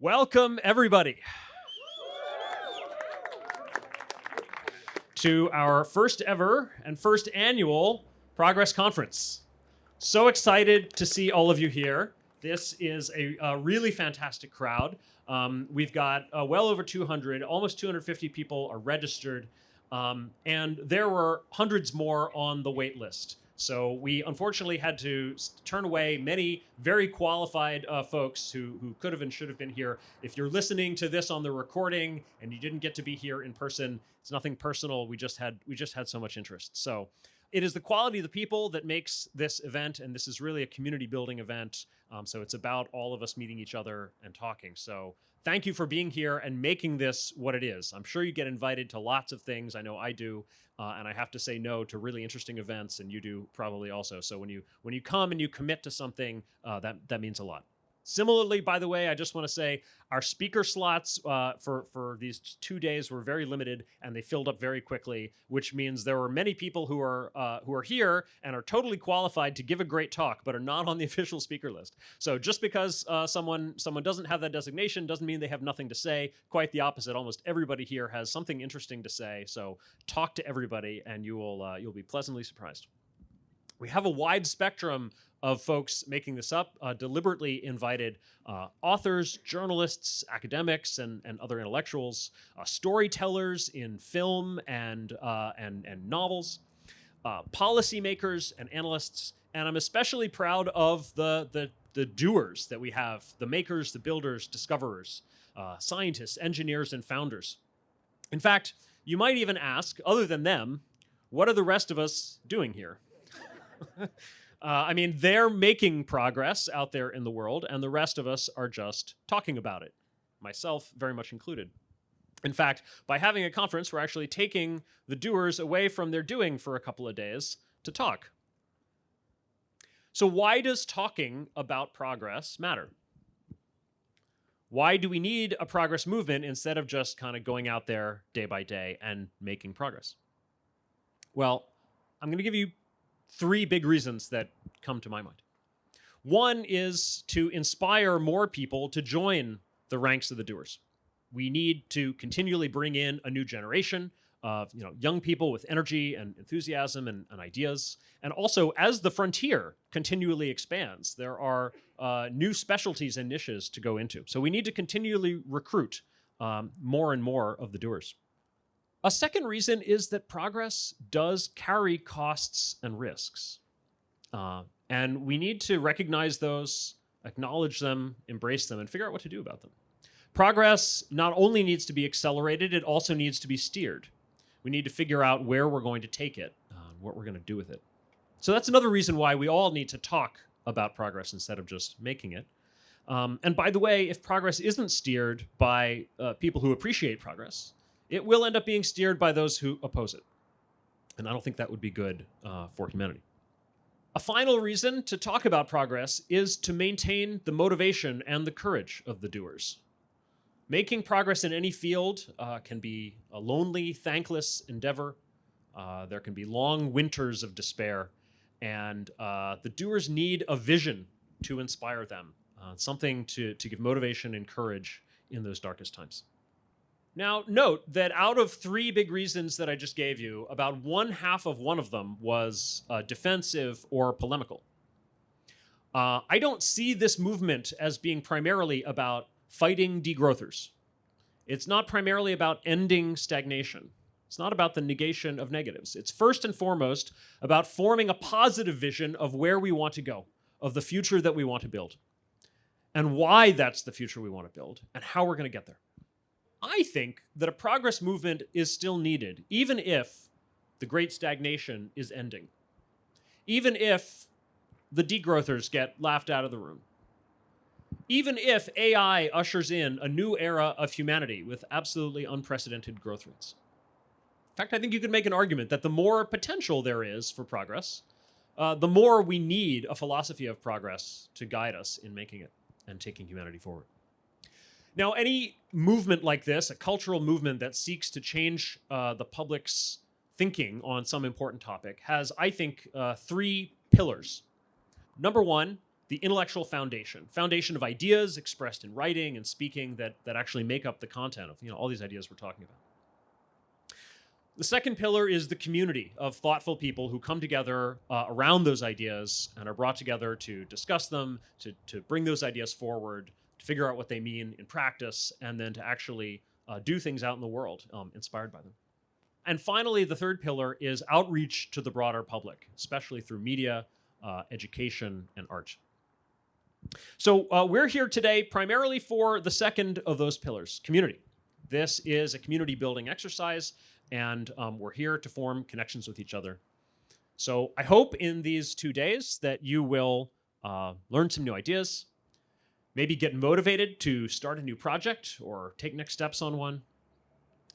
Welcome, everybody, to our first ever and first annual Progress Conference. So excited to see all of you here. This is a really fantastic crowd. We've got well over 200, almost 250 people are registered, and there were hundreds more on the wait list. So we unfortunately had to turn away many very qualified folks who could have and should have been here. If you're listening to this on the recording and you didn't get to be here in person, it's nothing personal. We just had so much interest. So it is the quality of the people that makes this event, and this is really a community building event. So it's about all of us meeting each other and talking. So thank you for being here and making this what it is. I'm sure you get invited to lots of things. I know I do. And I have to say no to really interesting events, and you do probably also. So when you come and you commit to something, that means a lot. Similarly, by the way, I just want to say our speaker slots for these 2 days were very limited, and they filled up very quickly, which means there were many people who are here and are totally qualified to give a great talk, but are not on the official speaker list. So just because someone doesn't have that designation doesn't mean they have nothing to say. Quite the opposite. Almost everybody here has something interesting to say. So talk to everybody, and you'll be pleasantly surprised. We have a wide spectrum of folks making this up, deliberately invited authors, journalists, academics, and other intellectuals, storytellers in film and novels, policymakers and analysts, and I'm especially proud of the doers that we have, the makers, the builders, discoverers, scientists, engineers, and founders. In fact, you might even ask, other than them, what are the rest of us doing here? I mean, they're making progress out there in the world, and the rest of us are just talking about it, myself very much included. In fact, by having a conference, we're actually taking the doers away from their doing for a couple of days to talk. So why does talking about progress matter? Why do we need a progress movement instead of just kind of going out there day by day and making progress? Well, I'm going to give you 3 big reasons that come to my mind. One is to inspire more people to join the ranks of the doers. We need to continually bring in a new generation of young people with energy and enthusiasm and ideas. And also, as the frontier continually expands, there are new specialties and niches to go into. So we need to continually recruit more and more of the doers. A second reason is that progress does carry costs and risks. And we need to recognize those, acknowledge them, embrace them, and figure out what to do about them. Progress not only needs to be accelerated, it also needs to be steered. We need to figure out where we're going to take it, what we're going to do with it. So that's another reason why we all need to talk about progress instead of just making it. And by the way, if progress isn't steered by people who appreciate progress, it will end up being steered by those who oppose it. And I don't think that would be good for humanity. A final reason to talk about progress is to maintain the motivation and the courage of the doers. Making progress in any field can be a lonely, thankless endeavor. There can be long winters of despair. And the doers need a vision to inspire them, something to give motivation and courage in those darkest times. Now, note that out of 3 big reasons that I just gave you, about 1/2 of one of them was defensive or polemical. I don't see this movement as being primarily about fighting degrowthers. It's not primarily about ending stagnation. It's not about the negation of negatives. It's first and foremost about forming a positive vision of where we want to go, of the future that we want to build, and why that's the future we want to build, and how we're going to get there. I think that a progress movement is still needed, even if the great stagnation is ending, even if the degrowthers get laughed out of the room, even if AI ushers in a new era of humanity with absolutely unprecedented growth rates. In fact, I think you could make an argument that the more potential there is for progress, the more we need a philosophy of progress to guide us in making it and taking humanity forward. Now, any movement like this, a cultural movement that seeks to change the public's thinking on some important topic, has, I think, 3 pillars. Number one, the intellectual foundation of ideas expressed in writing and speaking that actually make up the content of all these ideas we're talking about. The second pillar is the community of thoughtful people who come together around those ideas and are brought together to discuss them, to bring those ideas forward, to figure out what they mean in practice, and then to actually do things out in the world inspired by them. And finally, the third pillar is outreach to the broader public, especially through media, education, and art. So we're here today primarily for the second of those pillars, community. This is a community building exercise, and we're here to form connections with each other. So I hope in these 2 days that you will learn some new ideas, maybe get motivated to start a new project or take next steps on one,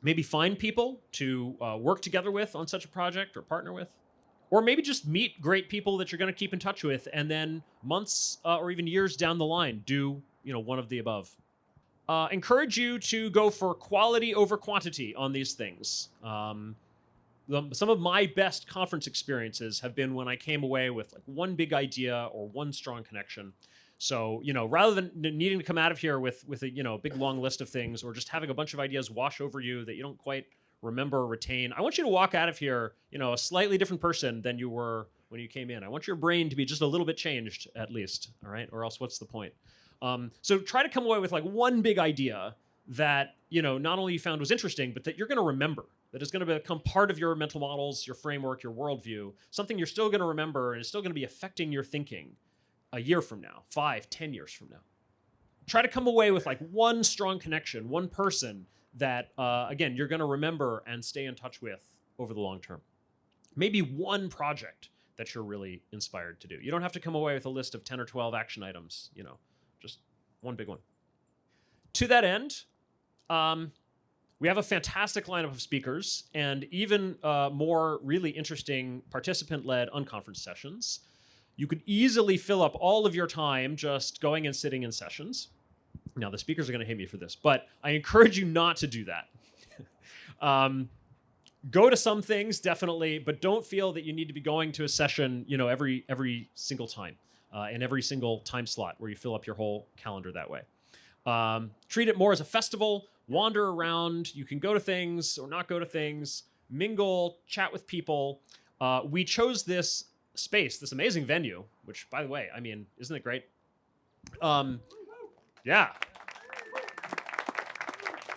maybe find people to work together with on such a project or partner with, or maybe just meet great people that you're going to keep in touch with, and then months or even years down the line, do one of the above. Encourage you to go for quality over quantity on these things. Some of my best conference experiences have been when I came away with like one big idea or one strong connection. So, rather than needing to come out of here with a big long list of things, or just having a bunch of ideas wash over you that you don't quite remember or retain, I want you to walk out of here, a slightly different person than you were when you came in. I want your brain to be just a little bit changed, at least, all right? Or else what's the point? So try to come away with like one big idea that, not only you found was interesting, but that you're going to remember, that is going to become part of your mental models, your framework, your worldview, something you're still going to remember and is still going to be affecting your thinking a year from now, 5, 10 years from now. Try to come away with like one strong connection, one person that, again, you're going to remember and stay in touch with over the long term. Maybe one project that you're really inspired to do. You don't have to come away with a list of 10 or 12 action items, just one big one. To that end, we have a fantastic lineup of speakers and even more really interesting participant-led unconference sessions. You could easily fill up all of your time just going and sitting in sessions. Now, the speakers are going to hate me for this, but I encourage you not to do that. Go to some things, definitely, but don't feel that you need to be going to a session, every single time, in every single time slot where you fill up your whole calendar that way. Treat it more as a festival. Wander around. You can go to things or not go to things. Mingle, chat with people. We chose this space, this amazing venue, which, by the way, isn't it great? Yeah.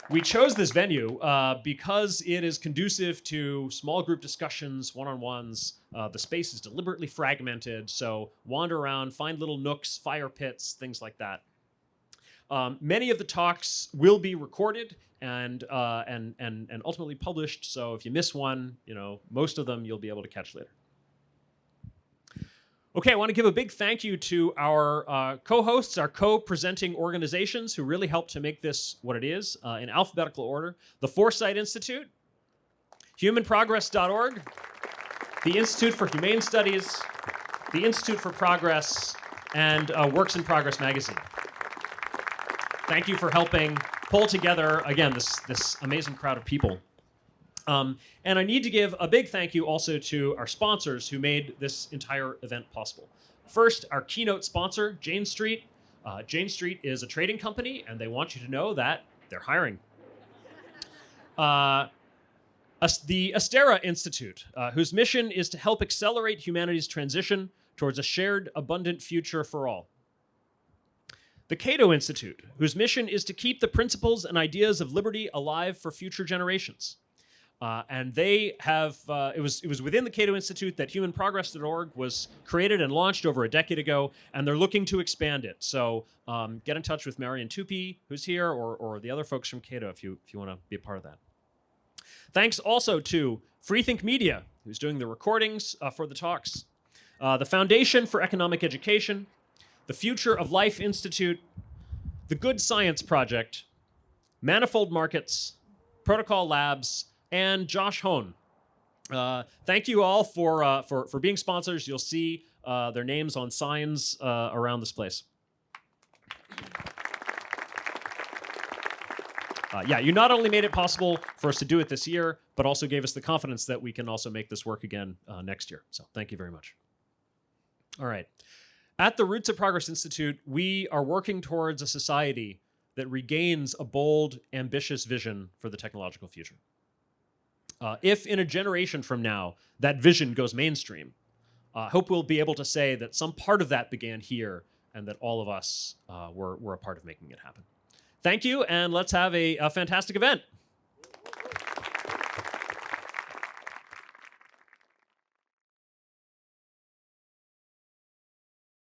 We chose this venue because it is conducive to small group discussions, one-on-ones. The space is deliberately fragmented, so wander around, find little nooks, fire pits, things like that. Many of the talks will be recorded and ultimately published, so if you miss one, most of them you'll be able to catch later. Okay, I want to give a big thank you to our co-hosts, our co-presenting organizations who really helped to make this what it is in alphabetical order. The Foresight Institute, humanprogress.org, the Institute for Humane Studies, the Institute for Progress, and Works in Progress magazine. Thank you for helping pull together, again, this amazing crowd of people. And I need to give a big thank you also to our sponsors who made this entire event possible. First, our keynote sponsor, Jane Street. Jane Street is a trading company, and they want you to know that they're hiring. The Astera Institute, whose mission is to help accelerate humanity's transition towards a shared, abundant future for all. The Cato Institute, whose mission is to keep the principles and ideas of liberty alive for future generations. And they have, it was within the Cato Institute that humanprogress.org was created and launched over a decade ago, and they're looking to expand it. So get in touch with Marian Tupy, who's here, or the other folks from Cato if you want to be a part of that. Thanks also to Freethink Media, who's doing the recordings for the talks, the Foundation for Economic Education, the Future of Life Institute, the Good Science Project, Manifold Markets, Protocol Labs, and Josh Hone. Thank you all for being sponsors. You'll see their names on signs around this place. Yeah, you not only made it possible for us to do it this year, but also gave us the confidence that we can also make this work again next year. So thank you very much. All right. At the Roots of Progress Institute, we are working towards a society that regains a bold, ambitious vision for the technological future. If in a generation from now that vision goes mainstream, I hope we'll be able to say that some part of that began here and that all of us were a part of making it happen. Thank you, and let's have a fantastic event.